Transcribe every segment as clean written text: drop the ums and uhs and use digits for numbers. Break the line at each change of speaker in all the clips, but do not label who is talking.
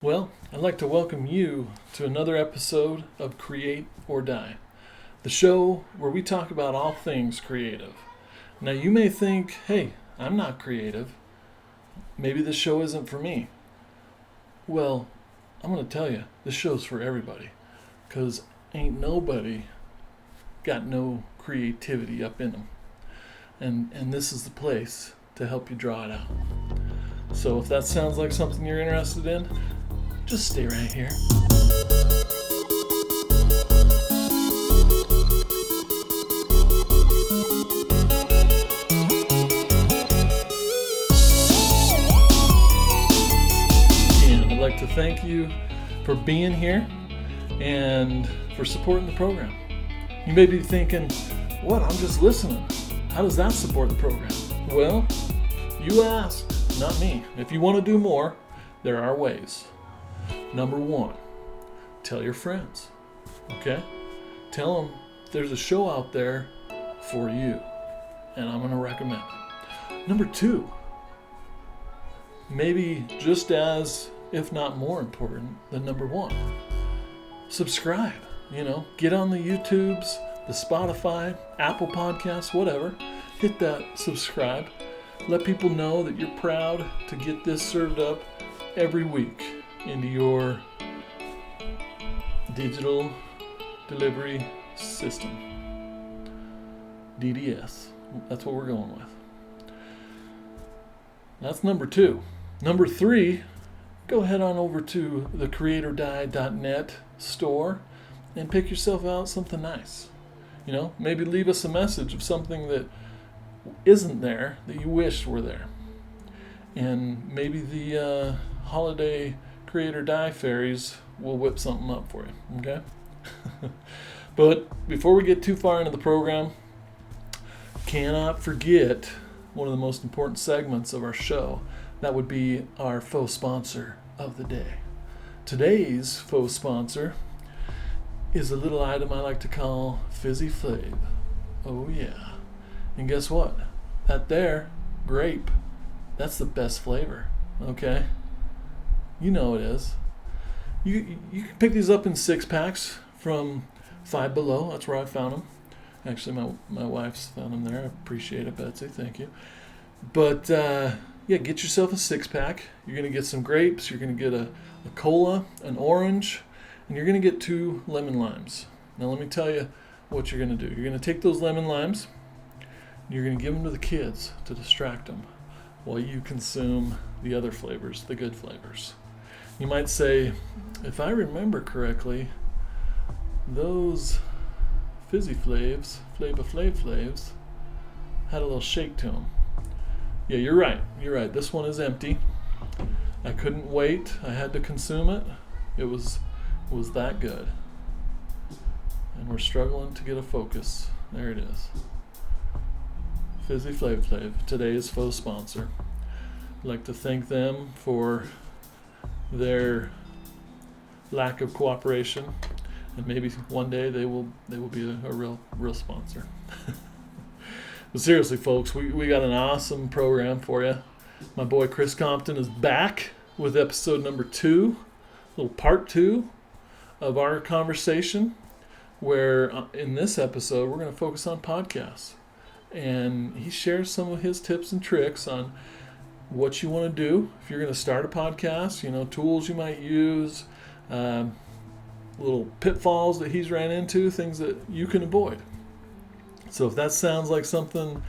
Well, I'd like to welcome you to another episode of Create or Die, the show where we talk about all things creative. Now, you may think, hey, I'm not creative. Maybe this show isn't for me. Well, I'm going to tell you, this show's for everybody, because ain't nobody got no creativity up in them. And this is the place to help you draw it out. So if that sounds like something you're interested in, just stay right here. And I'd like to thank you for being here and for supporting the program. You may be thinking, what? I'm just listening. How does that support the program? Well, you asked, not me. If you want to do more, there are ways. Number one, tell your friends, okay? Tell them there's a show out there for you, and I'm going to recommend it. Number two, maybe just as, if not more important than number one, subscribe, get on the YouTubes, the Spotify, Apple Podcasts, whatever. Hit that subscribe. Let people know that you're proud to get this served up every week into your digital delivery system. DDS. That's what we're going with. That's number two. Number three, go head on over to the createordie.net store and pick yourself out something nice. Maybe leave us a message of something that isn't there that you wish were there. And maybe the holiday Create or Die fairies will whip something up for you, okay? But before we get too far into the program, cannot forget one of the most important segments of our show. That would be our faux sponsor of the day. Today's faux sponsor is a little item I like to call Fizzy Flav. Oh yeah. And guess what? That there, grape, that's the best flavor, okay? You know it is. You can pick these up in 6-packs from Five Below. That's where I found them. Actually, my wife's found them there. I appreciate it, Betsy. Thank you. But, get yourself a 6-pack. You're going to get some grapes. You're going to get a cola, an orange, and you're going to get 2 lemon limes. Now, let me tell you what you're going to do. You're going to take those lemon limes, and you're going to give them to the kids to distract them while you consume the other flavors, the good flavors. You might say, if I remember correctly, those Fizzy Flavs, Flava Flavs, had a little shake to them. Yeah, you're right. This one is empty. I couldn't wait. I had to consume it. It was that good. And we're struggling to get a focus. There it is. Fizzy Flav, today's faux sponsor. I'd like to thank them for their lack of cooperation, and maybe one day they will be a real sponsor. But seriously, folks, we got an awesome program for you. My boy Chris Compton is back with episode number 2, little part 2 of our conversation, where in this episode we're going to focus on podcasts, and he shares some of his tips and tricks on what you want to do if you're going to start a podcast, tools you might use, little pitfalls that he's ran into, things that you can avoid. So if that sounds like something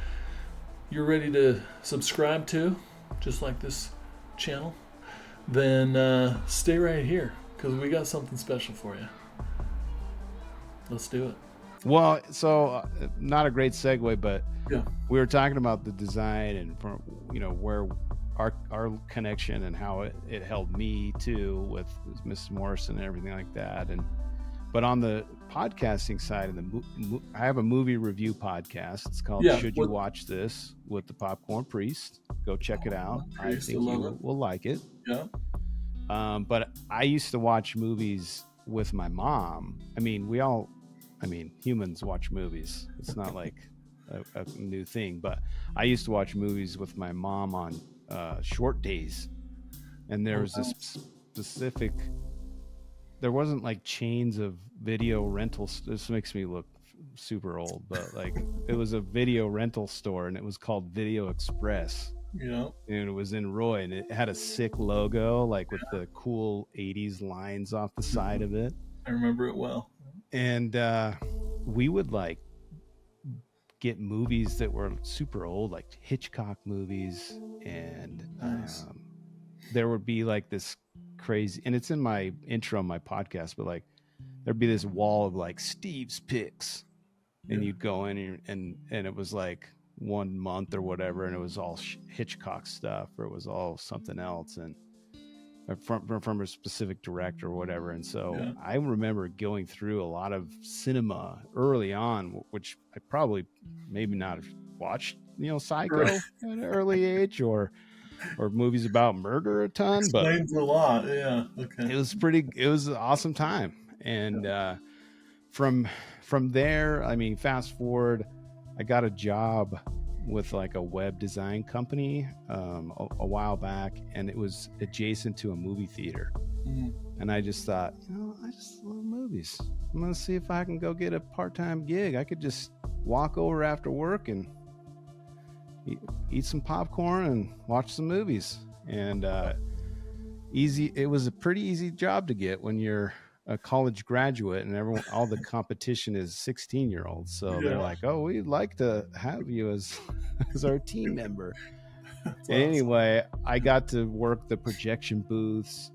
you're ready to subscribe to, just like this channel, then stay right here, because we got something special for you. Let's do it.
Well, so not a great segue, but
yeah,
we were talking about the design and from where our connection and how it held me too with Mrs. Morrison and everything like that. But on the podcasting side, I have a movie review podcast. It's called Should You Watch This with the Popcorn Priest. Go check it out. I think you will like it.
Yeah.
But I used to watch movies with my mom. Humans watch movies. It's not like a new thing, but I used to watch movies with my mom on short days, and there was this specific, there wasn't like chains of video rental. This makes me look super old, but like it was a video rental store and it was called Video Express.
Yeah.
And it was in Roy and it had a sick logo, like with the cool 80s lines off the side of it.
I remember it well.
And we would like get movies that were super old, like Hitchcock movies. And
Nice.
there would be like this crazy, and it's in my intro on my podcast, but like there'd be this wall of like Steve's picks, and you'd go in and it was like 1 month or whatever, and it was all Hitchcock stuff, or it was all something else, and from a specific director or whatever. And so I remember going through a lot of cinema early on, which I probably maybe not have watched, Psycho at an early age, or movies about murder a ton.
Explains a lot. Yeah. Okay.
It was an awesome time. And from there, I mean, fast forward, I got a job with like a web design company a while back, and it was adjacent to a movie theater. And I just thought, I just love movies. I'm gonna see if I can go get a part-time gig. I could just walk over after work and eat some popcorn and watch some movies. And it was a pretty easy job to get when you're a college graduate and all the competition is 16-year-olds. So they're like, oh, we'd like to have you as our team member. Anyway, I got to work the projection booths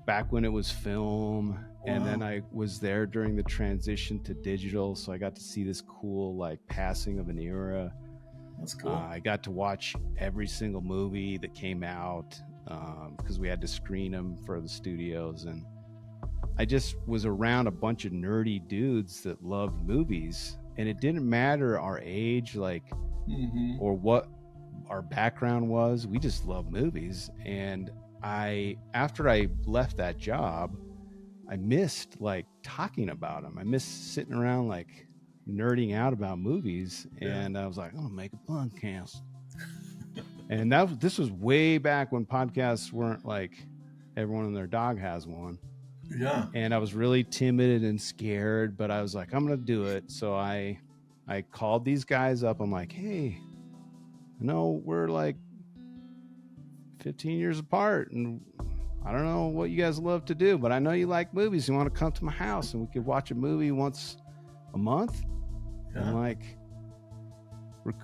back when it was film. And then I was there during the transition to digital. So I got to see this cool like passing of an era.
That's cool.
I got to watch every single movie that came out because we had to screen them for the studios. And I just was around a bunch of nerdy dudes that loved movies, and it didn't matter our age, like, or what our background was. We just loved movies. And after I left that job, I missed like talking about them. I missed sitting around like nerding out about movies. And I was like, oh, make a podcast. And this was way back when podcasts weren't like everyone and their dog has one.
Yeah.
And I was really timid and scared, but I was like, I'm going to do it. So I called these guys up. I'm like, hey, I know we're like 15 years apart and I don't know what you guys love to do, but I know you like movies. You want to come to my house and we could watch a movie once a month? And like,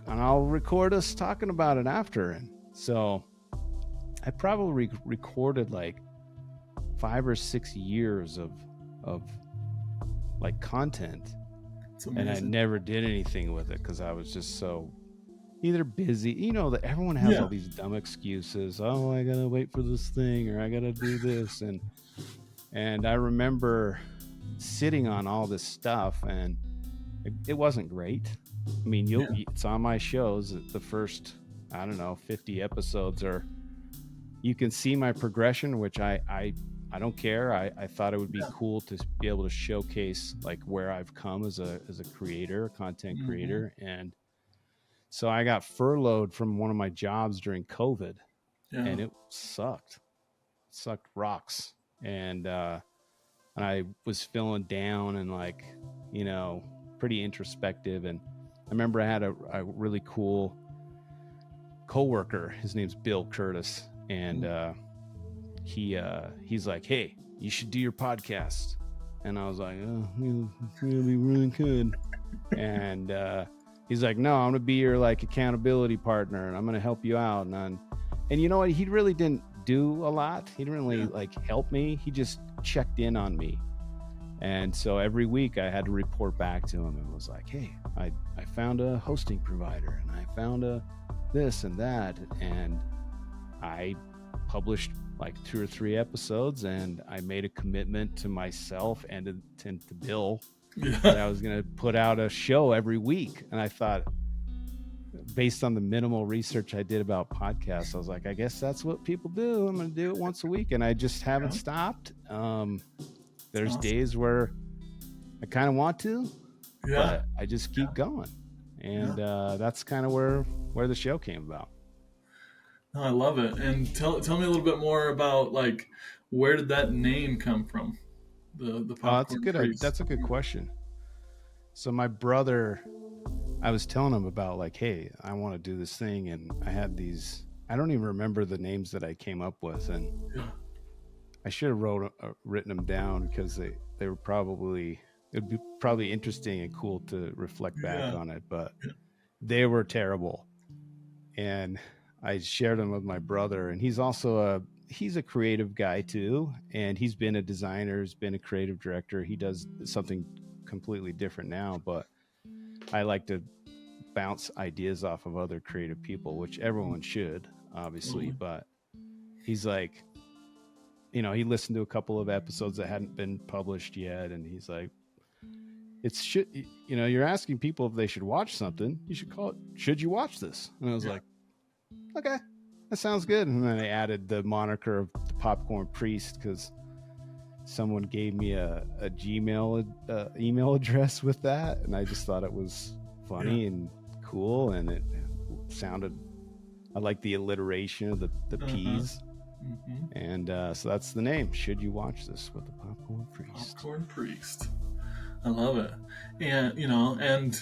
and I'll record us talking about it after. And so I probably recorded like 5 or 6 years of like content, and I never did anything with it because I was just so either busy, that everyone has all these dumb excuses. Oh, I gotta wait for this thing, or I gotta do this, and I remember sitting on all this stuff, and it wasn't great. I mean, it's on my shows. The first, I don't know, 50 episodes are. You can see my progression, which I don't care. I thought it would be cool to be able to showcase like where I've come as a creator, content creator. And so I got furloughed from one of my jobs during COVID, and it sucked rocks. And I was feeling down and like, pretty introspective. And I remember I had a really cool coworker. His name's Bill Curtis. And he's like, hey, you should do your podcast. And I was like, oh, it'll be really good. And he's like, no, I'm gonna be your like accountability partner, and I'm gonna help you out. And you know what? He really didn't do a lot. He didn't really like help me. He just checked in on me. And so every week I had to report back to him and was like, hey, I found a hosting provider, and I found a this and that, and I published like 2 or 3 episodes, and I made a commitment to myself and to Bill that I was going to put out a show every week. And I thought, based on the minimal research I did about podcasts, I was like, I guess that's what people do. I'm going to do it once a week. And I just haven't stopped. There's awesome days where I kind of want to, but I just keep going. And that's kind of where the show came about.
No, I love it. And tell me a little bit more about like where did that name come from? The popcorn priest.
That's a good question. So my brother, I was telling him about like, hey, I want to do this thing, and I had these. I don't even remember the names that I came up with, and I should have written them down because they were probably, it'd be probably interesting and cool to reflect back on it, but they were terrible. And I shared them with my brother, and he's a creative guy too, and he's been a designer, he's been a creative director. He does something completely different now, but I like to bounce ideas off of other creative people, which everyone should, obviously. Mm-hmm. But he's like, he listened to a couple of episodes that hadn't been published yet, and he's like, you're asking people if they should watch something, you should call it "Should You Watch This?" And I was like, okay, that sounds good. And then I added the moniker of the Popcorn Priest because someone gave me a Gmail email address with that, and I just thought it was funny and cool, and it sounded, I like the alliteration of the P's. Mm-hmm. And so that's the name. Should You Watch This with the Popcorn Priest?
Popcorn Priest. I love it. And and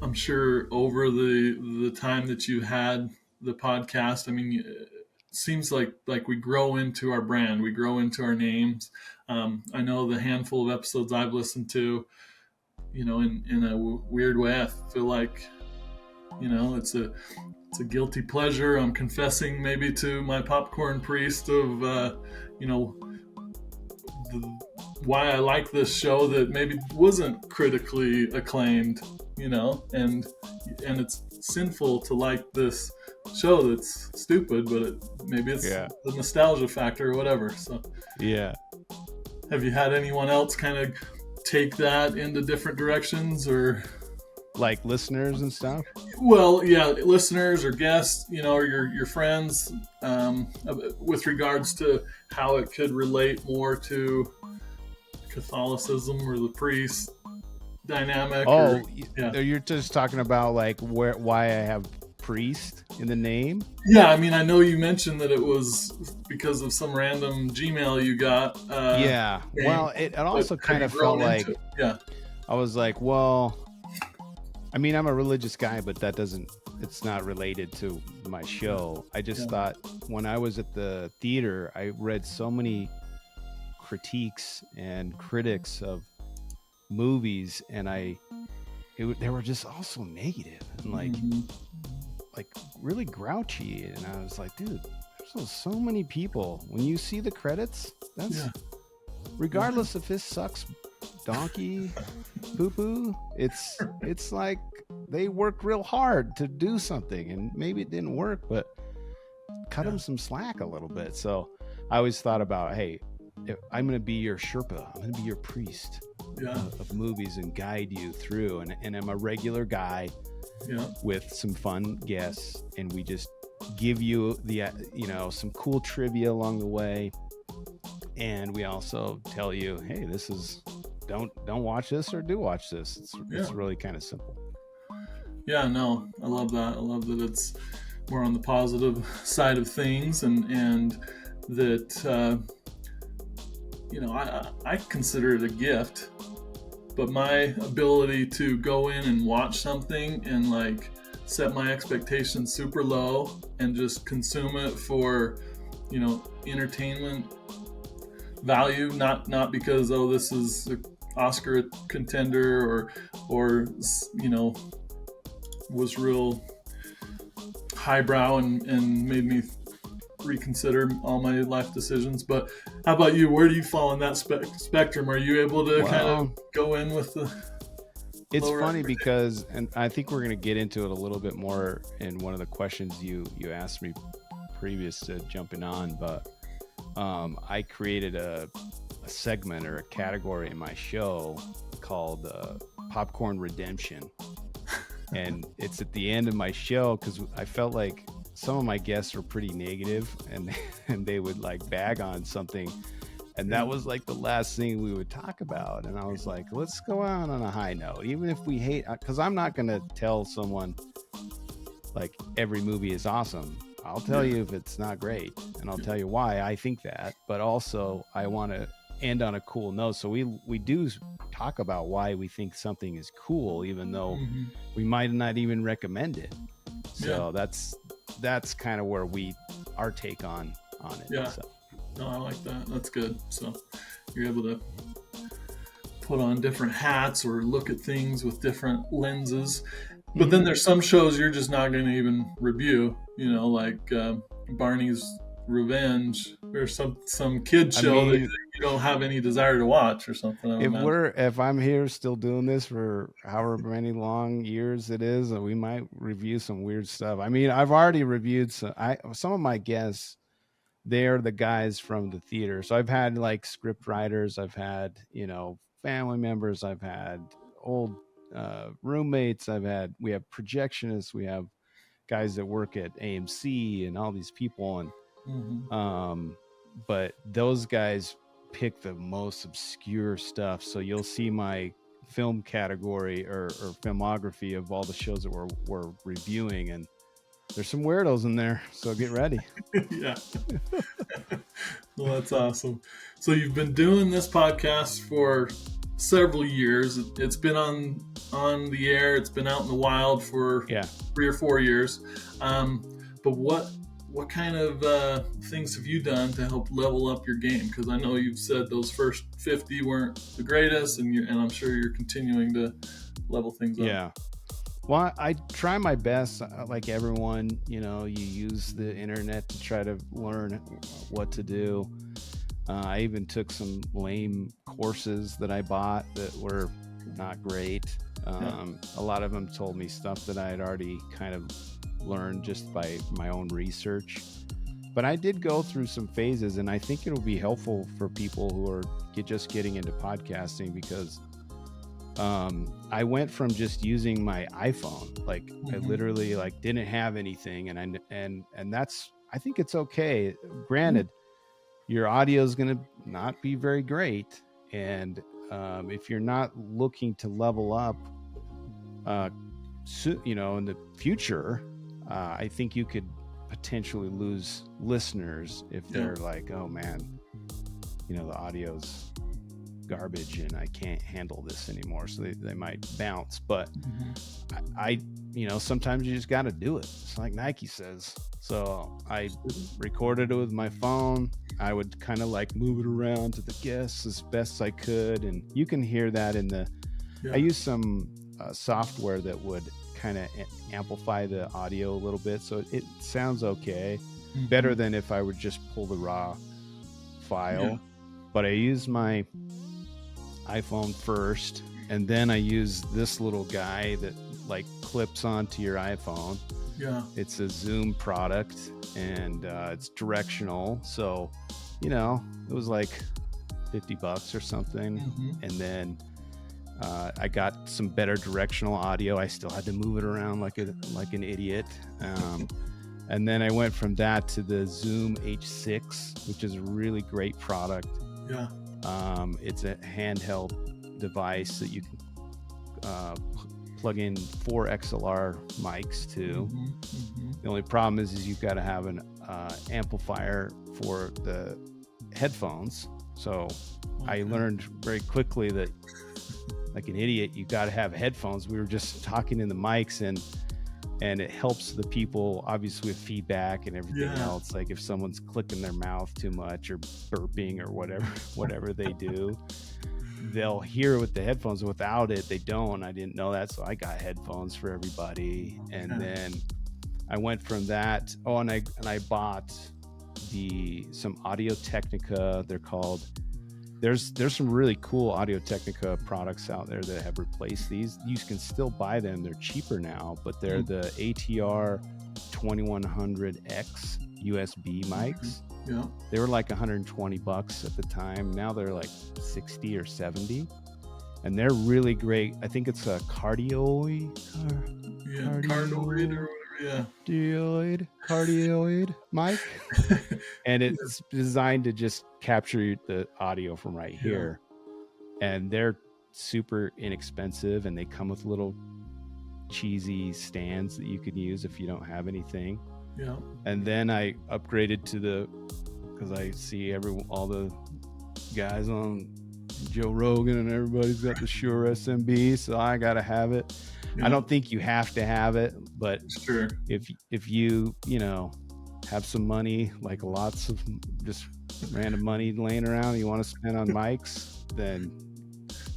I'm sure over the time that you had the podcast, I mean, it seems like we grow into our brand, we grow into our names. I know the handful of episodes I've listened to, in a weird way, I feel like, it's a guilty pleasure. I'm confessing maybe to my Popcorn Priest of, why I like this show that maybe wasn't critically acclaimed, and it's sinful to like this show that's stupid, but maybe it's the nostalgia factor or whatever. So have you had anyone else kind of take that into different directions, or
like listeners and stuff?
Well, listeners or guests, or your friends, with regards to how it could relate more to Catholicism or the priest dynamic.
You're just talking about like why I have priest in the name?
Yeah, I mean, I know you mentioned that it was because of some random Gmail you got.
Well, it also kind of felt like, I was like, well, I mean, I'm a religious guy, but it's not related to my show. I just thought when I was at the theater, I read so many critiques and critics of movies, and they were just also negative and like really grouchy, and I was like, dude, there's so many people, when you see the credits, that's regardless if this sucks donkey poo-poo, it's like they worked real hard to do something, and maybe it didn't work, but cut them some slack a little bit. So I always thought about, hey, I'm going to be your Sherpa. I'm going to be your priest of movies and guide you through. And I'm a regular guy with some fun guests. And we just give you some cool trivia along the way. And we also tell you, hey, this is, don't watch this or do watch this. It's really kind of simple.
Yeah, no, I love that. I love that it's more on the positive side of things, and that, I consider it a gift, but my ability to go in and watch something and like set my expectations super low and just consume it for, entertainment value, not because, this is an Oscar contender or was real highbrow and made me reconsider all my life decisions. But how about you? Where do you fall in that spectrum? Are you able to kind of go in with the
It's funny because, and I think we're going to get into it a little bit more in one of the questions you asked me previous to jumping on, but I created a segment or a category in my show called Popcorn Redemption. And it's at the end of my show because I felt like some of my guests were pretty negative and they would like bag on something. And that was like the last thing we would talk about. And I was like, let's go on a high note, even if we hate, because I'm not going to tell someone like every movie is awesome. I'll tell you if it's not great. and I'll tell you why I think that. But also, I want to end on a cool note. So we do talk about why we think something is cool, even though we might not even recommend it. So that's kind of where our take on it.
Yeah.
So.
No, I like that. That's good. So you're able to put on different hats or look at things with different lenses. But then there's some shows you're just not going to even review, like Barney's Revenge or some kid show that you don't have any desire to watch or something.
If I'm here still doing this for however many long years it is, we might review some weird stuff. I mean, I've already reviewed some of my guests. They're the guys from the theater. So I've had like script writers, I've had, family members, I've had old roommates, we have projectionists, we have guys that work at AMC and all these people. And, but those guys pick the most obscure stuff. So you'll see my film category or filmography of all the shows that we're reviewing, and there's some weirdos in there, so get ready.
Yeah. Well, that's awesome. So you've been doing this podcast for several years. It's been on the air. It's been out in the wild for 3 or 4 years. But what kind of things have you done to help level up your game? Because I know you've said those first 50 weren't the greatest, and I'm sure you're continuing to level things up.
Yeah. Well, I try my best. Like everyone, you use the internet to try to learn what to do. I even took some lame courses that I bought that were not great. A lot of them told me stuff that I had already kind of learned just by my own research. But I did go through some phases, and I think it'll be helpful for people who are just getting into podcasting, because I went from just using my iPhone, like I literally didn't have anything, and that's, I think it's okay. Granted, your audio is going to not be very great, and if you're not looking to level up, in the future, I think you could potentially lose listeners if they're like, oh man, the audio's garbage and I can't handle this anymore, so they might bounce. But I sometimes you just got to do it. It's like Nike says. So I recorded it with my phone. I would kind of move it around to the guests as best I could, and you can hear that in the I use some software that would kind of amplify the audio a little bit, so it sounds okay, better than if I would just pull the raw file. But I use my iPhone first, and then I use this little guy that clips onto your iPhone. It's a Zoom product, and it's directional, so it was like $50 or something. And then I got some better directional audio. I still had to move it around like an idiot. And then I went from that to the Zoom H6, which is a really great product. It's a handheld device that you can plug in 4 XLR mics to. The only problem is you've got to have an amplifier for the headphones. So I learned very quickly that, like an idiot, you got to have headphones. We were just talking in the mics, and it helps the people obviously with feedback and everything else. Like if someone's clicking their mouth too much or burping or whatever they do, they'll hear it with the headphones. Without it, they don't. I didn't know that, so I got headphones for everybody. And then I went from that. And I bought some Audio Technica. They're called. There's some really cool Audio Technica products out there that have replaced these. You can still buy them. They're cheaper now, but they're the ATR 2100X USB mics. They were like $120 at the time. Now they're like 60 or 70, and they're really great. I think it's a cardioid mic, and it's designed to just capture the audio from right here. And they're super inexpensive, and they come with little cheesy stands that you can use if you don't have anything.
Yeah.
And then I upgraded to because I see all the guys on Joe Rogan and everybody's got the Shure SMB, so I gotta have it.
Yeah.
I don't think you have to have it, but
Sure.
if you have some money, like lots of just random money laying around you want to spend on mics, then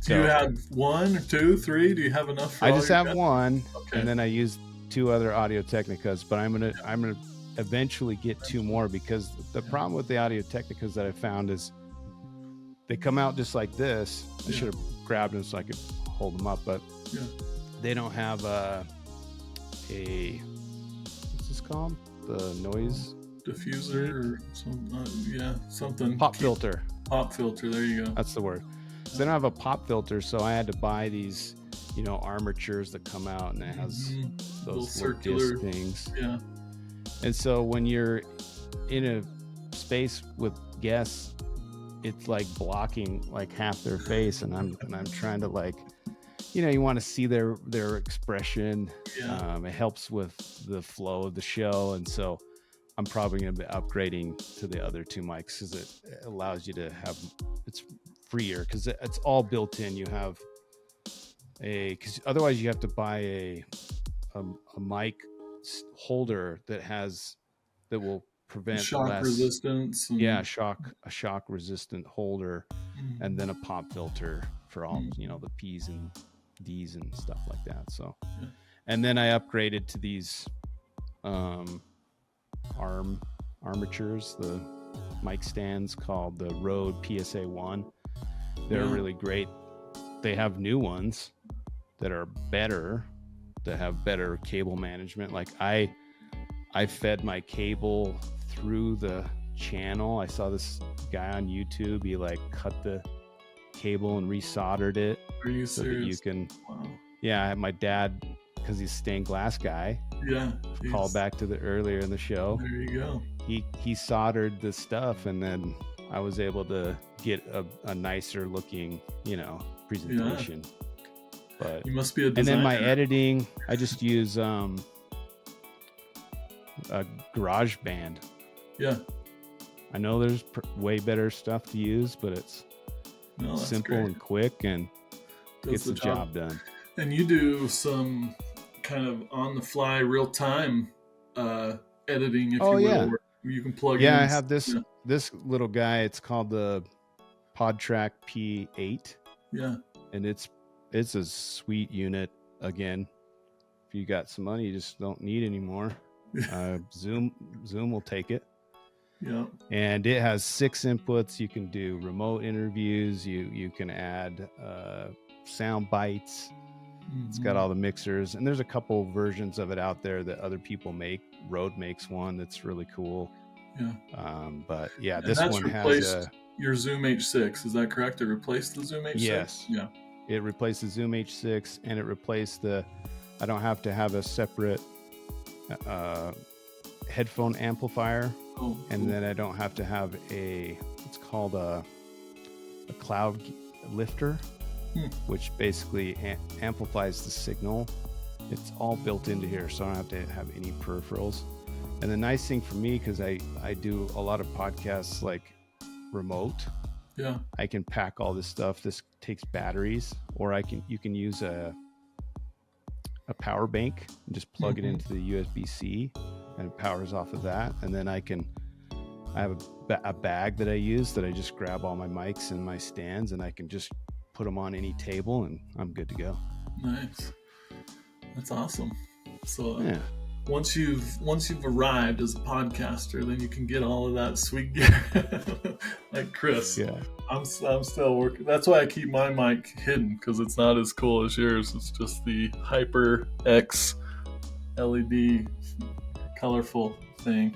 do you have 1 or 2, 3? Do you have enough for
I
all
just
your
have
guests?
one,
Okay.
and then I use 2 other Audio Technicas, but I'm gonna eventually get 2 more, because the problem with the Audio Technicas that I found is they come out just like this. I should have grabbed them so I could hold them up, but they don't have a what's this called? The noise
diffuser or something.
Pop filter.
Pop filter. There you go.
That's the word. So they don't have a pop filter, so I had to buy these, armatures that come out, and it has those circular disc things.
Yeah.
And so when you're in a space with guests, it's like blocking like half their face, and I'm trying to you want to see their expression.
Yeah.
It helps with the flow of the show, and so I'm probably going to be upgrading to the other 2 mics because it allows you to have, it's freer because it's all built in. You have because otherwise you have to buy a mic holder that will prevent
shock resistance.
A shock resistant holder, and then a pop filter for all the P's and D's and stuff like that. So and then I upgraded to these armatures, the mic stands called the Rode PSA 1. They're really great. They have new ones that are better, that have better cable management. Like I fed my cable through the channel. I saw this guy on YouTube. He cut the cable and resoldered it.
Are you
so
serious?
That you can.
Wow.
Yeah, my dad, because he's a stained glass guy.
Yeah.
Call back to the earlier in the show.
There you go.
He soldered the stuff, and then I was able to get a nicer looking, presentation.
Yeah.
But
you must be a designer.
And then my editing, I just use a GarageBand.
Yeah.
I know there's way better stuff to use, but it's simple and quick and gets the job done.
And you do some kind of on the fly, real time editing, if you will.
Yeah.
Where you can plug in.
Yeah, I have this little guy. It's called the PodTrack P8.
Yeah.
And it's a sweet unit. Again, if you got some money, you just don't need anymore. Zoom will take it.
Yeah.
And it has 6 inputs. You can do remote interviews. You can add sound bites. It's got all the mixers, and there's a couple versions of it out there that other people make. Rode makes one that's really cool.
Yeah.
But yeah, this one has
your Zoom H6. Is that correct? It replaced the Zoom H6?
Yes.
Yeah.
It replaced the Zoom H6, and it replaced I don't have to have a separate headphone amplifier.
Oh,
and then I don't have to have it's called a cloud lifter, which basically amplifies the signal. It's all built into here, so I don't have to have any peripherals. And the nice thing for me, because I do a lot of podcasts remote.
Yeah.
I can pack all this stuff. This takes batteries, or you can use a power bank and just plug it into the USB-C, and it powers off of that. And then I have a bag that I use that I just grab all my mics and my stands, and I can just put them on any table, and I'm good to go.
Nice. That's awesome. So
yeah.
Once you've arrived as a podcaster, then you can get all of that sweet gear. Like Chris.
Yeah.
I'm still working. That's why I keep my mic hidden, because it's not as cool as yours. It's just the Hyper X LED colorful thing.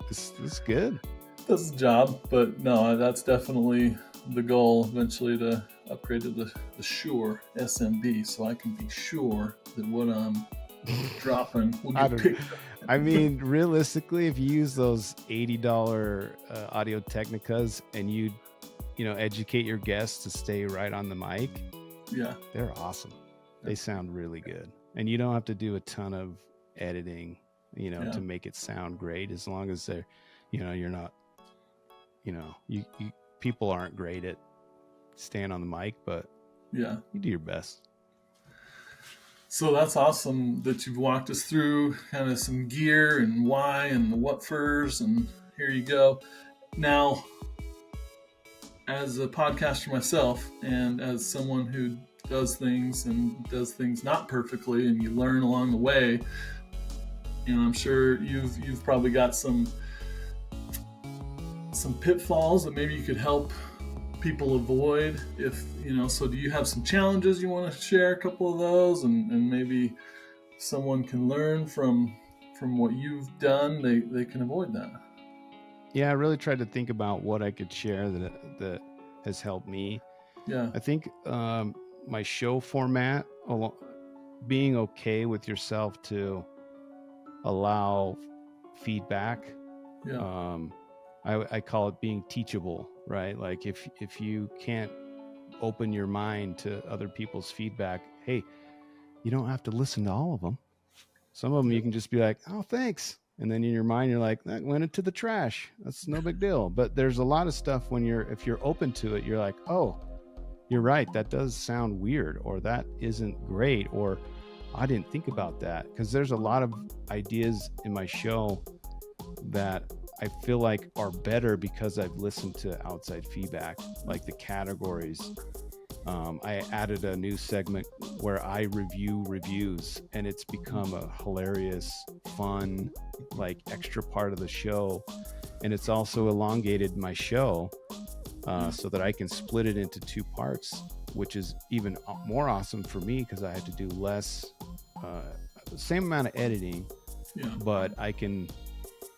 It's good.
Does the job, but no, that's definitely the goal eventually, to upgrade to the Shure SMB, so I can be sure that what I'm dropping will get picked up.
I mean, realistically, if you use those $80 Audio Technicas and you educate your guests to stay right on the mic, they're awesome. They sound really good, and you don't have to do a ton of editing. to make it sound great, as long as they're, you're not, you people aren't great at staying on the mic, but you do your best.
So that's awesome that you've walked us through kind of some gear and why and the what furs, and here you go. Now, as a podcaster myself, and as someone who does things not perfectly, and you learn along the way, and I'm sure you've probably got some pitfalls that maybe you could help people avoid, if so do you have some challenges you want to share, a couple of those, and maybe someone can learn from what you've done, they can avoid that?
I really tried to think about what I could share that has helped me. I think my show format, being okay with yourself to allow feedback. I call it being teachable, right? Like if you can't open your mind to other people's feedback, hey, you don't have to listen to all of them. Some of them you can just be like, oh, thanks. And then in your mind, you're like, that went into the trash. That's no big deal. But there's a lot of stuff if you're open to it, you're like, oh, you're right. That does sound weird, or that isn't great, or I didn't think about that. Because there's a lot of ideas in my show that I feel like are better because I've listened to outside feedback, like the categories. I added a new segment where I review reviews, and it's become a hilarious, fun, like extra part of the show. And it's also elongated my show so that I can split it into 2 parts, which is even more awesome for me because I had to do less, same amount of editing, but I can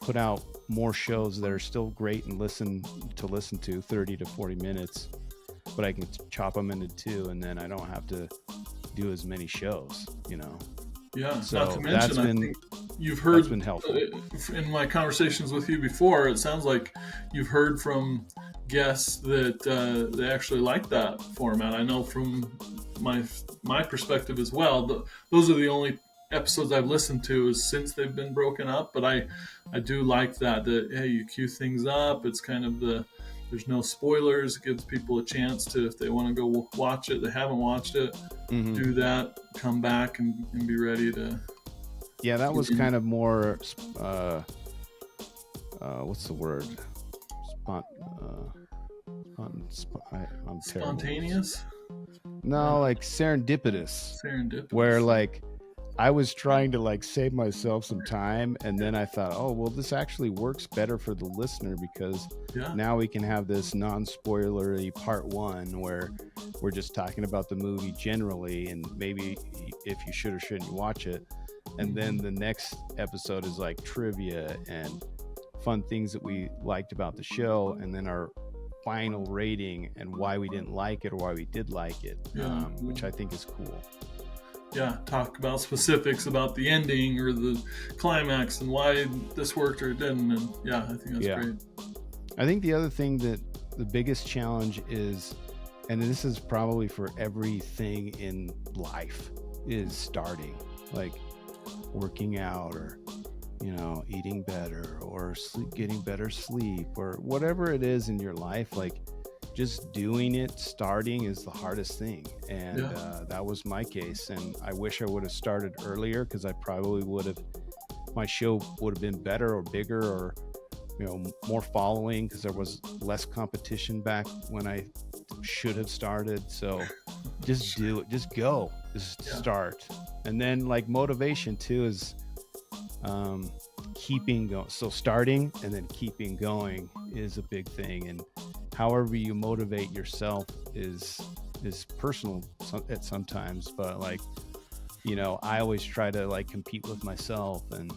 put out more shows that are still great and listen to 30 to 40 minutes, but I can chop them into 2, and then I don't have to do as many shows, So
not to mention, I think you've heard,
that's been helpful.
In my conversations with you before, it sounds like you've heard from guests that they actually like that format. I know from my perspective as well, those are the only episodes I've listened to is since they've been broken up, but I do like that hey, you cue things up. It's kind of there's no spoilers. It gives people a chance to, if they want to go watch it, they haven't watched it, do that, come back and be ready to.
Yeah, that was kind of more, what's the word?
Spontaneous?
No, like serendipitous. Where like I was trying to like save myself some time, and then I thought, oh, well, this actually works better for the listener because now we can have this non-spoilery part 1 where we're just talking about the movie generally, and maybe if you should or shouldn't watch it. And then the next episode is like trivia and fun things that we liked about the show, and then our final rating and why we didn't like it or why we did like it, which I think is cool.
Talk about specifics about the ending or the climax and why this worked or it didn't. And I think that's great.
I think the other thing that the biggest challenge is, and this is probably for everything in life, is starting, like working out or, eating better or getting better sleep or whatever it is in your life. Like just doing it, starting is the hardest thing. And that was my case. And I wish I would have started earlier, because I probably my show would have been better or bigger or, more following, because there was less competition back when I should have started. So just do it, just go, just start. And then like motivation too is keeping going. So starting and then keeping going is a big thing. And however you motivate yourself is personal at sometimes, but like, I always try to like compete with myself and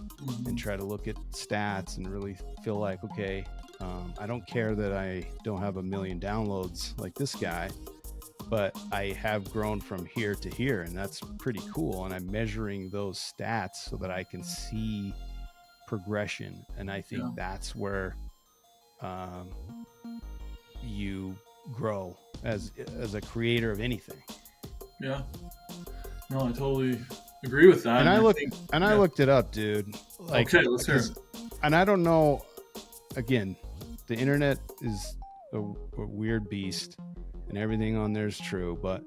try to look at stats and really feel like, okay, I don't care that I don't have 1 million downloads like this guy, but I have grown from here to here, and that's pretty cool. And I'm measuring those stats so that I can see progression. And I think that's where you grow as a creator of anything.
No, I totally agree with that.
And I
yeah.
looked it up, dude. Like,
Okay, let's hear it.
And I don't know. Again, the internet is a weird beast, and everything on there is true. But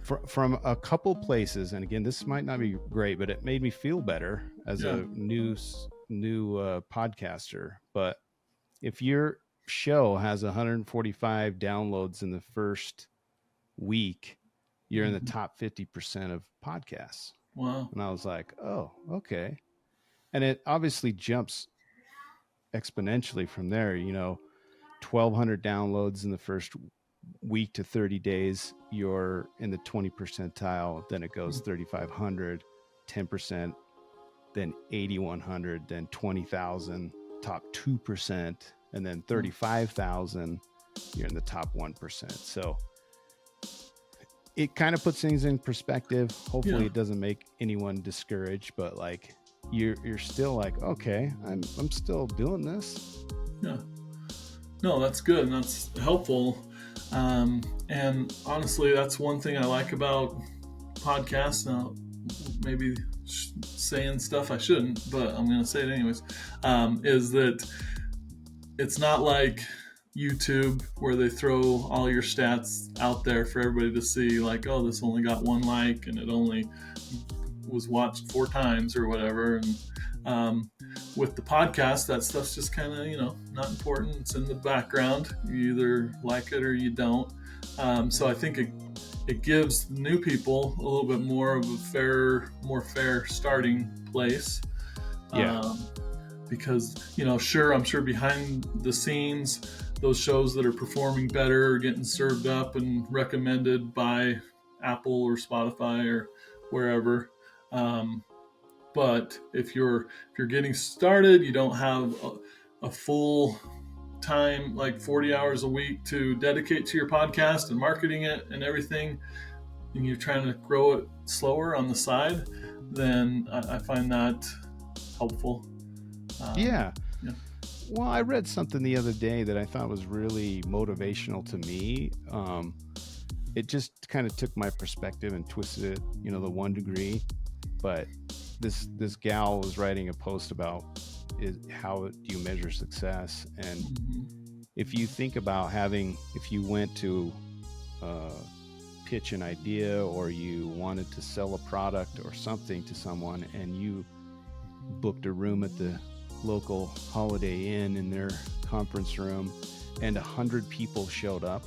from a couple places, and again, this might not be great, but it made me feel better as a new podcaster. But if your show has 145 downloads in the first week, you're in the top 50% of podcasts.
Wow.
And I was like, oh, okay. And it obviously jumps exponentially from there. 1,200 downloads in the first week to 30 days, you're in the 20 percentile. Then it goes 3,500, 10%, then 8,100, then 20,000, top 2%, and then 35,000, you're in the top 1%. So it kind of puts things in perspective. Hopefully it doesn't make anyone discouraged, but like you're still like, okay, I'm still doing this.
Yeah. No, that's good, and that's helpful. And honestly, that's one thing I like about podcasts. Now, maybe saying stuff I shouldn't, but I'm going to say it anyways, is that it's not like YouTube where they throw all your stats out there for everybody to see, like, oh, this only got 1 like and it only was watched 4 times or whatever. And with the podcast, that stuff's just kind of, not important. It's in the background. You either like it or you don't. So I think it gives new people a little bit more of a more fair starting place.
Yeah.
Because, sure, I'm sure behind the scenes, those shows that are performing better are getting served up and recommended by Apple or Spotify or wherever. But if you're getting started, you don't have a full time, like 40 hours a week to dedicate to your podcast and marketing it and everything, and you're trying to grow it slower on the side, then I find that helpful.
Yeah. Well, I read something the other day that I thought was really motivational to me. It just kind of took my perspective and twisted it, the 1 degree. But this gal was writing a post about how do you measure success, and if you think about if you went to pitch an idea, or you wanted to sell a product or something to someone, and you booked a room at the local Holiday Inn in their conference room, and 100 people showed up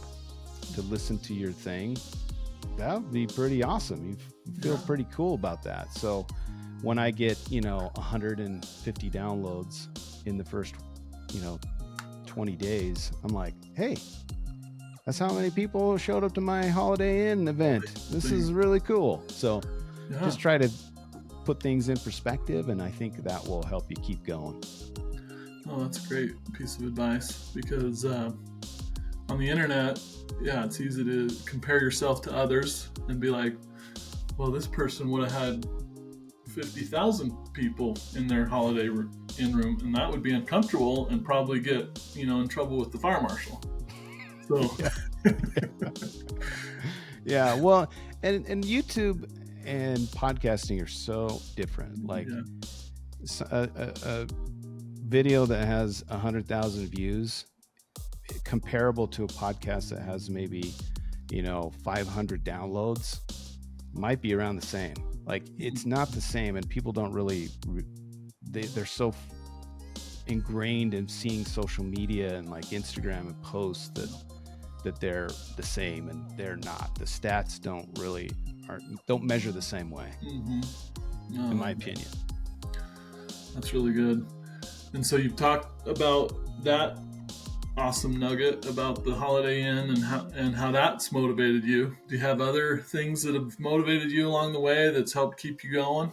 to listen to your thing, that would be pretty awesome. You feel pretty cool about that. So when I get 150 downloads in the first 20 days, I'm like, hey, that's how many people showed up to my Holiday Inn event. This is really cool. So just try to put things in perspective, and I think that will help you keep going.
Oh, that's a great piece of advice, because on the internet, it's easy to compare yourself to others and be like, well, this person would have had 50,000 people in their Holiday Inn room, and that would be uncomfortable and probably get in trouble with the fire marshal. So
yeah, well, and YouTube and podcasting are so different. Like a video that has 100,000 views, comparable to a podcast that has maybe 500 downloads, might be around the same. Like, it's not the same, and people don't really they're so ingrained in seeing social media and like Instagram and posts that they're the same, and they're not. The stats don't measure the same way, in my opinion.
That's really good. And so you've talked about that awesome nugget about the Holiday Inn and how that's motivated you. Do you have other things that have motivated you along the way that's helped keep you going?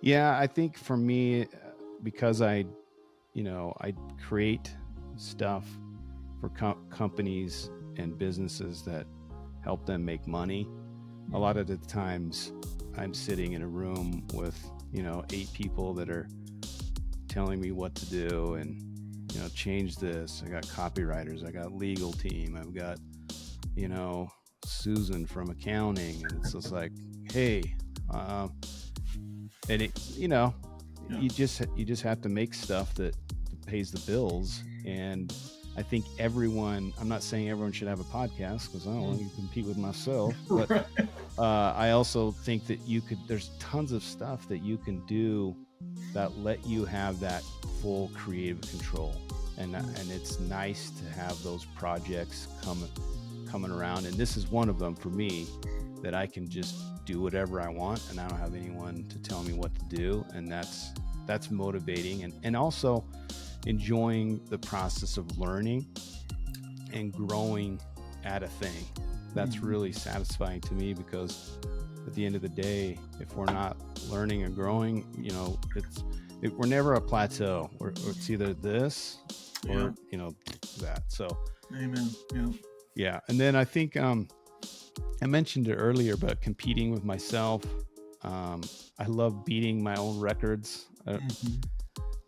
Yeah, I think for me, because I create stuff for companies and businesses that help them make money. A lot of the times I'm sitting in a room with 8 people that are telling me what to do, and change this. I got copywriters, I got legal team, I've got Susan from accounting, and it's just like, hey, and it, you just have to make stuff that pays the bills. And I think I'm not saying everyone should have a podcast, because I don't want to compete with myself, but I also think that there's tons of stuff that you can do that let you have that full creative control. And it's nice to have those projects coming around. And this is one of them for me, that I can just do whatever I want, and I don't have anyone to tell me what to do. And that's motivating, and also enjoying the process of learning and growing at a thing. That's really satisfying to me, because at the end of the day, if we're not learning and growing, we're never a plateau. It's either this or that. So
amen.
Yeah. And then I think I mentioned it earlier, but competing with myself. I love beating my own records.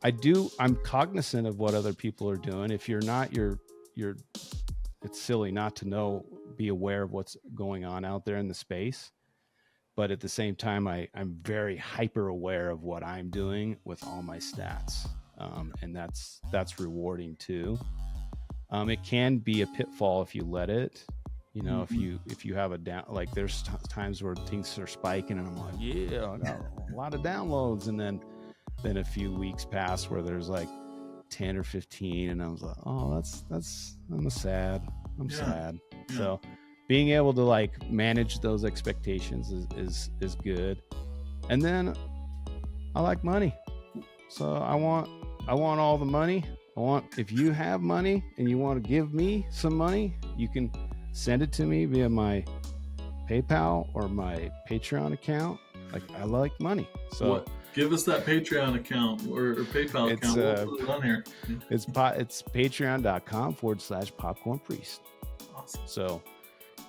I'm cognizant of what other people are doing. If you're not, it's silly not to be aware of what's going on out there in the space. But at the same time, I'm very hyper aware of what I'm doing with all my stats. And that's rewarding too. It can be a pitfall if you let it, if you have a down, like there's times where things are spiking and I'm like, yeah, I got a lot of downloads. And then a few weeks pass where there's like 10 or 15, and I was like, oh, I'm sad. Yeah. So being able to like manage those expectations is good. And then I like money. So I want all the money. If you have money and you want to give me some money, you can send it to me via my PayPal or my Patreon account. Like, I like money. So
give us that Patreon account or PayPal account. We'll put it on here.
It's patreon.com/popcorn priest.
Awesome.
So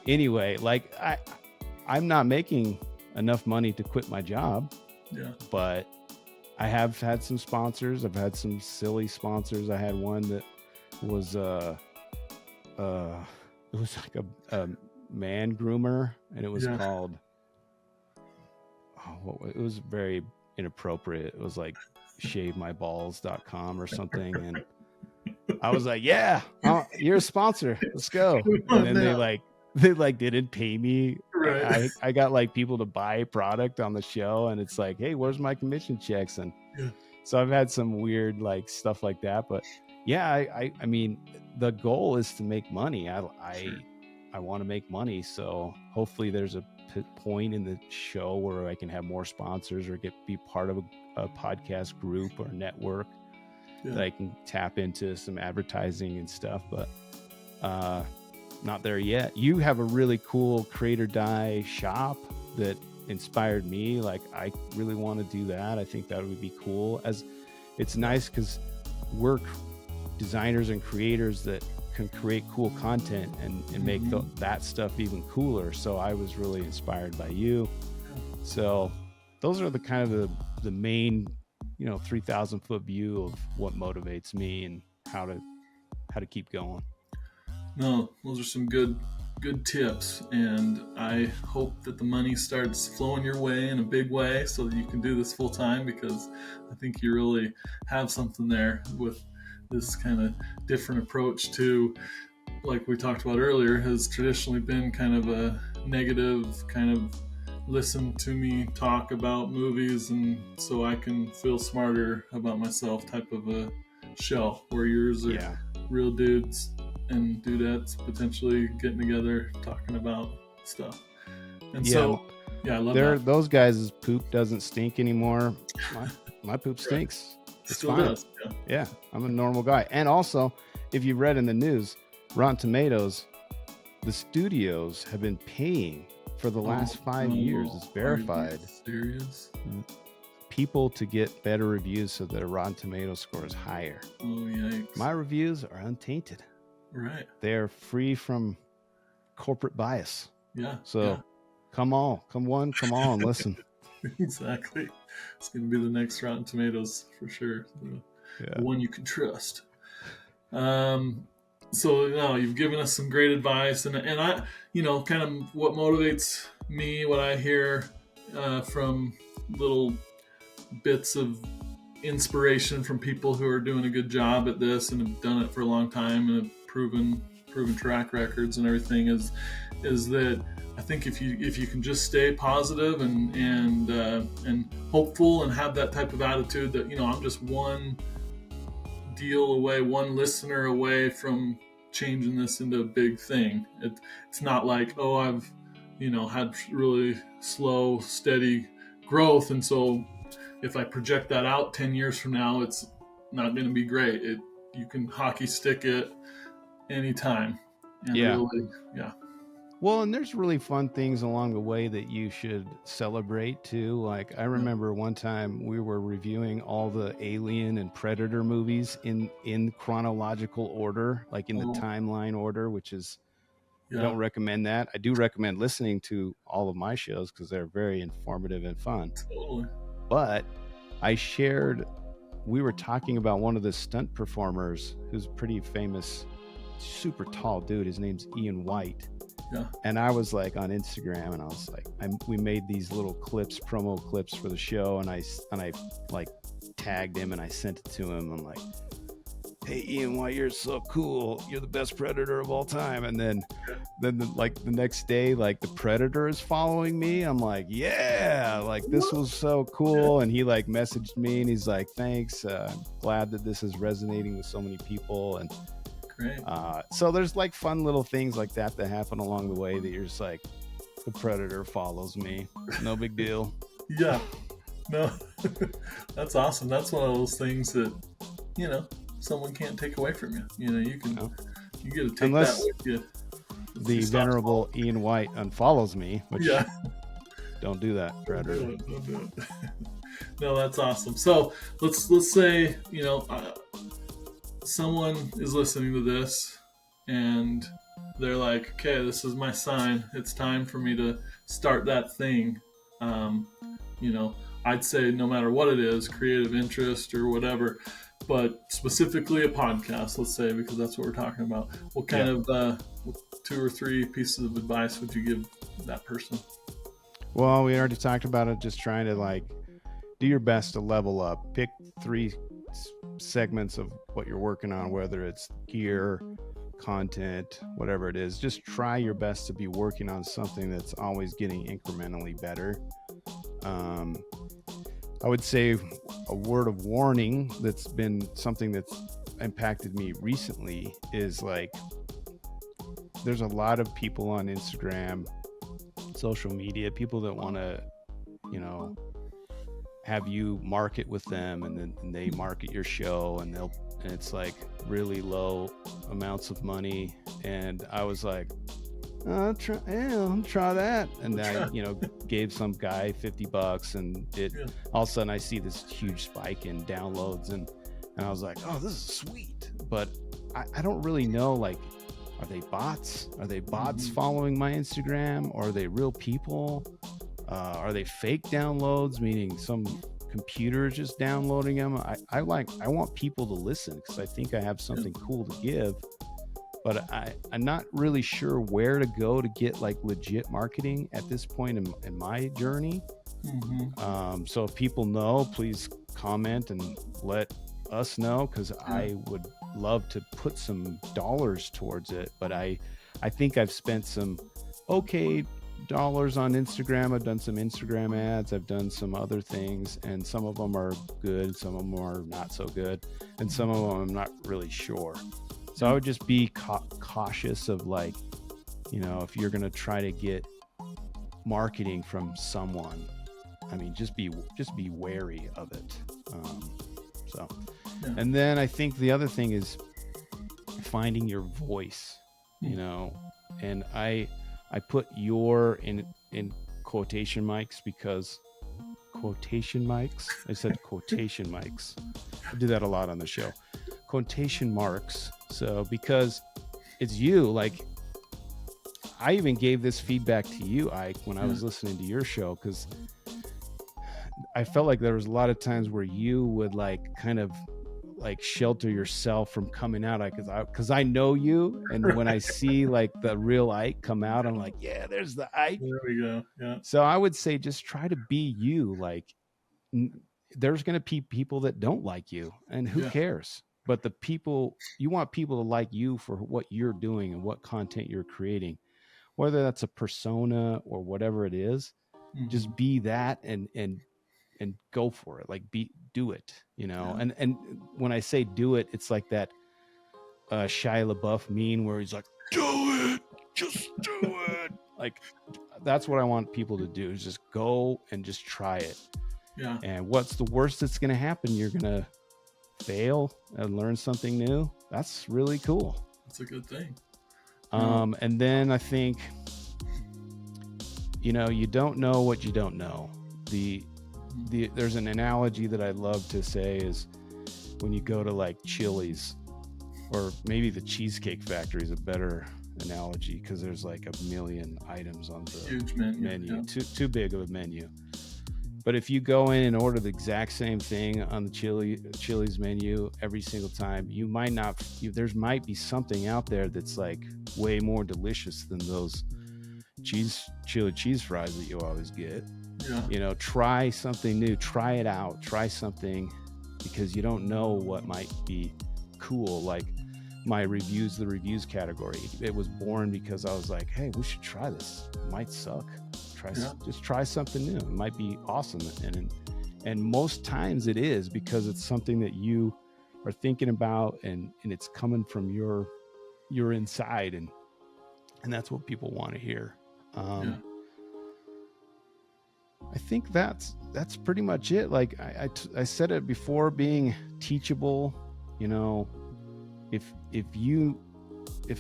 anyway, like I'm not making enough money to quit my job.
Yeah.
But I have had some sponsors. I've had some silly sponsors. I had one that was it was like a man groomer, and it was called it was very inappropriate. It was like shavemyballs.com or something, and I was like, yeah, you're a sponsor, let's go. And then they didn't pay me. Right. I got like people to buy product on the show, and it's like, hey, where's my commission checks? And so I've had some weird like stuff like that. But yeah, I mean, the goal is to make money. I want to make money. So hopefully there's a point in the show where I can have more sponsors or be part of a podcast group or network that I can tap into some advertising and stuff. But not there yet. You have a really cool Create or Die shop that inspired me. Like, I really want to do that. I think that would be cool. As it's nice because we're designers and creators that can create cool content and make that stuff even cooler. So I was really inspired by you. So those are the kind of the main 3,000 foot view of what motivates me and how to keep going.
No, those are some good tips, and I hope that the money starts flowing your way in a big way so that you can do this full time, because I think you really have something there with this kind of different approach to, like we talked about earlier, has traditionally been kind of a negative kind of listen to me talk about movies and so I can feel smarter about myself type of a show, where yours are real dudes and dudettes potentially getting together talking about stuff. And so I love that.
Those guys' poop doesn't stink anymore. My poop stinks. It's
still
fine.
does.
Yeah, I'm a normal guy. And also, if you've read in the news, Rotten Tomatoes, the studios have been paying for the last 5 years. It's verified.
Are you serious?
People to get better reviews so their Rotten Tomato score is higher.
Oh, yikes.
My reviews are untainted.
Right.
They're free from corporate bias.
Yeah.
So come on, listen.
Exactly. It's going to be the next Rotten Tomatoes for sure. The one you can trust. So no, you've given us some great advice, and I, kind of what motivates me, what I hear from little bits of inspiration from people who are doing a good job at this and have done it for a long time and have proven track records and everything is that I think if you can just stay positive and hopeful and have that type of attitude that I'm just one deal away, one listener away from changing this into a big thing. It's not like, oh, I've had really slow, steady growth, and so if I project that out 10 years from now, it's not going to be great. You can hockey stick it anytime. And really, yeah.
Well, and there's really fun things along the way that you should celebrate too. Like I remember one time we were reviewing all the Alien and Predator movies in chronological order, like in the timeline order, which is, I don't recommend that. I do recommend listening to all of my shows because they're very informative and fun.
Totally.
But we were talking about one of the stunt performers who's a pretty famous, super tall dude. His name's Ian White.
Yeah.
And I was like on Instagram, and I was like, we made these little promo clips for the show, and I like tagged him and I sent it to him. I'm like, hey Ian White, you're so cool. You're the best Predator of all time. And then the next day, like the Predator is following me. I'm like, yeah, like this was so cool. And he like messaged me and he's like, thanks. I'm glad that this is resonating with so many people. And so there's like fun little things like that happen along the way that you're just like, the Predator follows me. No big deal.
Yeah. No, that's awesome. That's one of those things that, someone can't take away from you. You get to take that with you.
The venerable Ian White unfollows me, which don't do that, Predator.
Don't do it. No, that's awesome. So let's say, someone is listening to this and they're like, okay, this is my sign. It's time for me to start that thing. I'd say no matter what it is, creative interest or whatever, but specifically a podcast, let's say, because that's what we're talking about. What kind of 2 or 3 pieces of advice would you give that person?
Well, we already talked about it. Just trying to like do your best to level up. Pick 3 segments of what you're working on, whether it's gear, content, whatever it is. Just try your best to be working on something that's always getting incrementally better. I would say a word of warning that's been something that's impacted me recently is like, there's a lot of people on Instagram, social media, people that want to, have you market with them, and then they market your show, and it's like really low amounts of money. And I was like, I'll try that. And I, gave some guy $50 and all of a sudden I see this huge spike in downloads and I was like, oh, this is sweet. But I don't really know, like, are they bots? Are they bots following my Instagram? Or are they real people? Are they fake downloads, meaning some computer is just downloading them? I want people to listen because I think I have something cool to give. But I'm not really sure where to go to get like legit marketing at this point in my journey. So if people know, please comment and let us know, because I would love to put some dollars towards it. But I think I've spent some dollars on Instagram. I've done some Instagram ads. I've done some other things, and some of them are good. Some of them are not so good. And some of them I'm not really sure. So I would just be cautious of, like, if you're going to try to get marketing from someone, I mean, just be wary of it. And then I think the other thing is finding your voice, and I put your in quotation marks because quotation marks. I said quotation marks. I do that a lot on the show. Quotation marks. So because it's you, like, I even gave this feedback to you, Ike, when I was listening to your show, because I felt like there was a lot of times where you would like kind of like shelter yourself from coming out, because I know you, and when I see like the real Ike come out, I'm like, yeah, there's the Ike.
There we go. Yeah.
So I would say just try to be you. Like, there's going to be people that don't like you, and who cares? But you want people to like you for what you're doing and what content you're creating, whether that's a persona or whatever it is. Just be that and go for it. Like, do it, and when I say do it, it's like that Shia LaBeouf meme where he's like, do it, just do it. Like, that's what I want people to do, is just go and just try it.
Yeah.
And what's the worst that's going to happen? You're going to fail and learn something new. That's really cool.
That's a good thing.
And then I think, you don't know what you don't know. There's an analogy that I love to say is when you go to like Chili's, or maybe the Cheesecake Factory is a better analogy, because there's like a million items on the
huge menu.
Yeah. Too big of a menu. But if you go in and order the exact same thing on the Chili's menu every single time, there might be something out there that's like way more delicious than those chili cheese fries that you always get.
Yeah.
Try something new, try it out, try something, because you don't know what might be cool. Like my reviews, the reviews category, it was born because I was like, hey, we should try this. It might suck. Just try something new. It might be awesome. And most times it is, because it's something that you are thinking about, and it's coming from your inside, and that's what people want to hear. I think that's pretty much it. Like I said it before, being teachable. If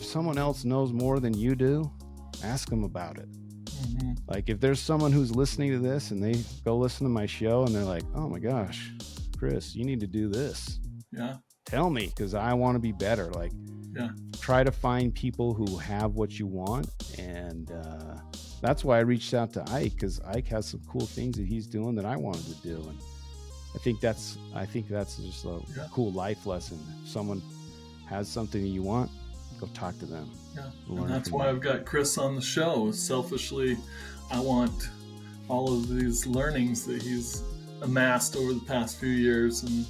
someone else knows more than you do, ask them about it. Like, if there's someone who's listening to this and they go listen to my show and they're like, oh my gosh, Chris, you need to do this.
Yeah.
Tell me, because I want to be better. Like, try to find people who have what you want. And that's why I reached out to Ike, because Ike has some cool things that he's doing that I wanted to do. And I think that's just a cool life lesson. If someone has something that you want, go talk to them.
Yeah. And that's why I've got Chris on the show. Selfishly, I want all of these learnings that he's amassed over the past few years, and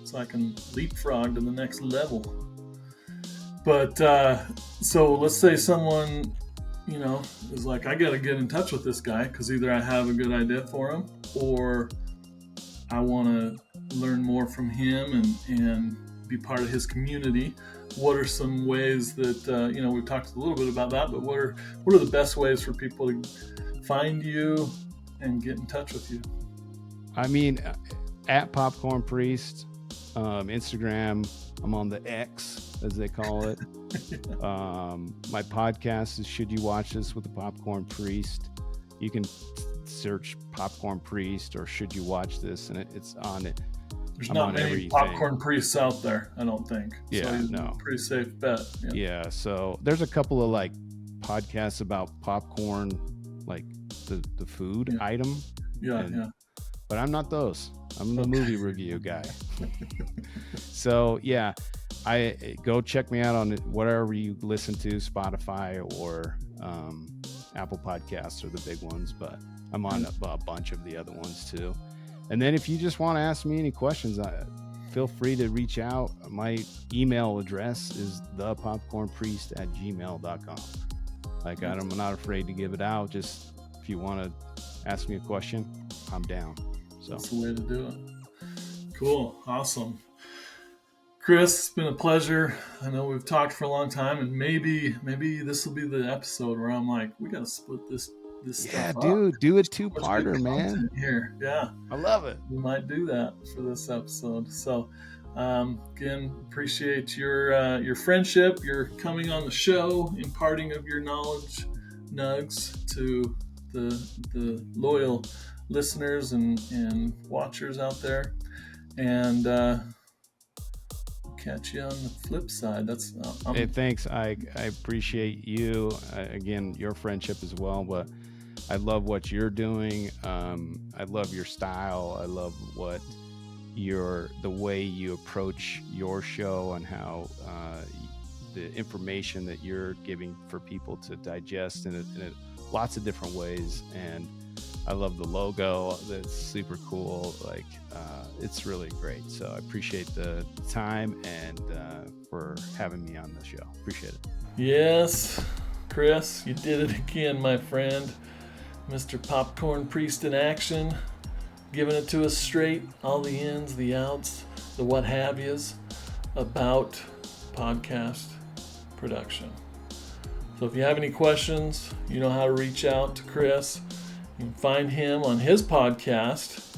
so I can leapfrog to the next level. But so let's say someone, is like, I got to get in touch with this guy, because either I have a good idea for him, or I want to learn more from him and be part of his community. What are some ways that, we've talked a little bit about that, but what are the best ways for people to find you and get in touch with you? I
mean, at Popcorn Priest, Instagram, I'm on the X, as they call it. My podcast is Should You Watch This with the Popcorn Priest. You can search Popcorn Priest or Should You Watch This, and it's on it.
There's not many popcorn priests out there, I don't think.
Yeah,
so no. Pretty safe bet.
Yeah, so there's a couple of like podcasts about popcorn, like the food item.
Yeah.
But I'm not those. I'm the movie review guy. So yeah, I go check me out on whatever you listen to, Spotify or Apple Podcasts are the big ones, but I'm on a bunch of the other ones too. And then if you just want to ask me any questions, feel free to reach out. My email address is thepopcornpriest@gmail.com. Like, I'm not afraid to give it out. Just if you want to ask me a question, I'm down. So
that's the way to do it. Cool. Awesome. Chris, it's been a pleasure. I know we've talked for a long time, and maybe this will be the episode where I'm like, we got to split this stuff up.
Dude, do a two-parter, man.
Here, yeah,
I love it.
We might do that for this episode. So, again, appreciate your friendship, your coming on the show, imparting of your knowledge nugs to the loyal listeners and watchers out there, and catch you on the flip side.
Hey, thanks. I appreciate you. Again, your friendship as well, but I love what you're doing. I love your style. I love what the way you approach your show and how the information that you're giving for people to digest in lots of different ways. And I love the logo. That's super cool. Like, it's really great. So I appreciate the time and for having me on the show. Appreciate it.
Yes, Chris, you did it again, my friend. Mr. Popcorn Priest in action, giving it to us straight, all the ins, the outs, the what have yous about podcast production. So if you have any questions, you know how to reach out to Chris. You can find him on his podcast,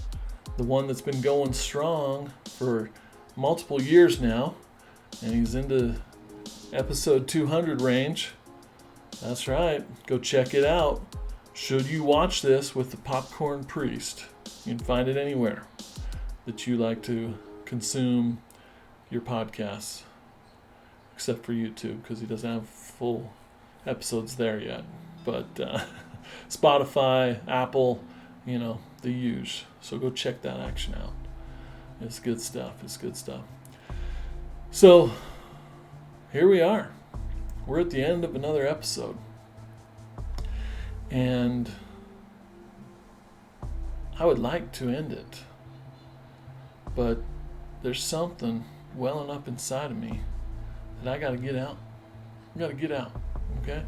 the one that's been going strong for multiple years now, and he's into episode 200 range. That's right. Go check it out. Should you watch this with the Popcorn Priest? You can find it anywhere that you like to consume your podcasts, except for YouTube, because he doesn't have full episodes there yet. But Spotify, Apple, the huge. So go check that action out. It's good stuff. So here we are. We're at the end of another episode. And I would like to end it, but there's something welling up inside of me that I got to get out. Okay?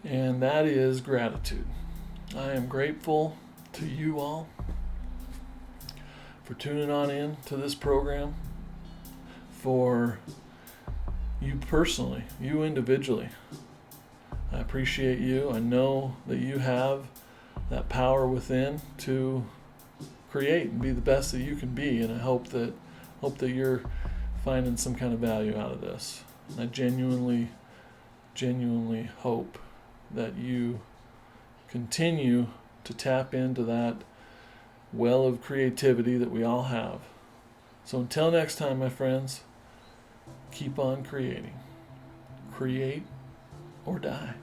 And that is gratitude. I am grateful to you all for tuning on in to this program, for you personally, you individually. I appreciate you. I know that you have that power within to create and be the best that you can be, and I hope that you're finding some kind of value out of this. And I genuinely hope that you continue to tap into that well of creativity that we all have. So until next time, my friends, keep on creating. Create or die.